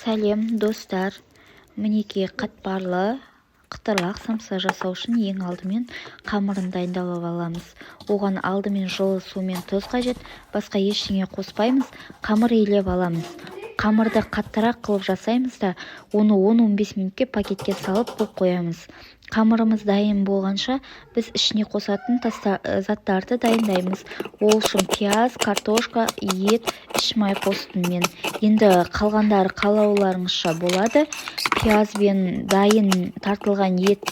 Сәлем достар, мінекей қатпарлы қытырлақ самса жасау үшін ең алдымен қамырын дайындап аламыз. Оған алдымен жылы су мен тұз қажет, басқа ештеңе қоспаймыз, қамыр илеп аламыз. Қамырды қаттырақ қылып жасаймыз да, оны 10-15 минутке пакетке салып бұлып қоямыз. Қамырымыз дайын болғанша біз ішіне қосатын заттарды дайындаймыз. Ол үшін пияз, картошка, ет, іш май қостым мен. Енді қалғандары қалауларыңызша болады. Пияз бен дайын тартылған ет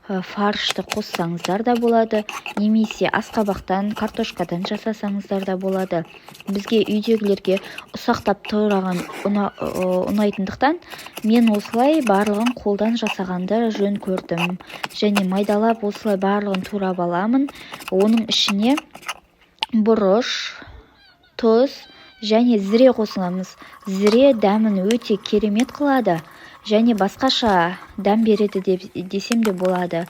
фаршты қоссаңыздар да болады, немесе асқабақтан, картошкадан жасасаңыздар да болады. Бізге үйдегілерге ұсақтап тураған ұнайтындықтан мен осылай барлығын қолдан жасағанды жөн көрдім. Және майдалап осылай барлығын турап аламын. Оның ішіне бұрыш, тұз және зіре қосыламыз. Зіре дәмін өте керемет қылады. Және басқаша дәм береді десем де болады.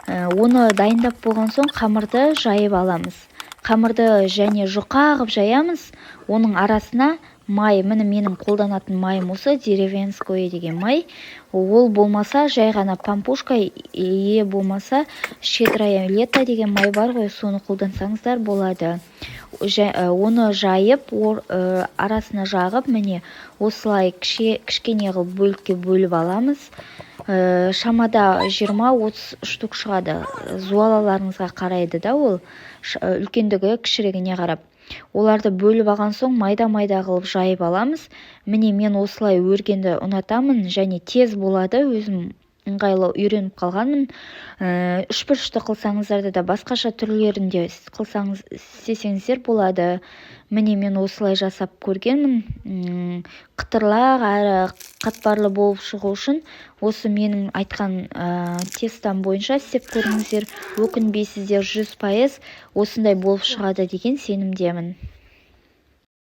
Оны дайындап болған соң қамырды жайып аламыз. Қамырды және жұқа қылып жаямыз. Оның арасына май, менің қолданатын майым осы деревенское деген май. Ол болмаса жай ғана пампушка, болмаса щедрое лето деген май бар ғой, соны қолдансаңыздар болады. Оны жайып, арасына жағып, міне осылай кішкене қылып бөлікке бөліп аламыз. Шамада 20-30 штук шығады. Зуалаларыңызға қарайды да ол, үлкендігі кішірегіне қарап. Оларды бөліп алған соң майда-майда қылып жайып аламыз. Міне мен осылай өргенді ұнатамын және тез болады, өзім ыңғайлы үйреніп қалғанмын. Үшбұрышты қылсаңыздар да басқаша түрлерінде істесеңіздер болады. Міне мен осылай жасап көргенмін. Қытырлақ әрі қатпарлы болып шығу үшін осы менің айтқан тестам бойынша істеп көріңіздер. Өкінбейсіздер, 100% осындай болып шығады деген сенімдемін.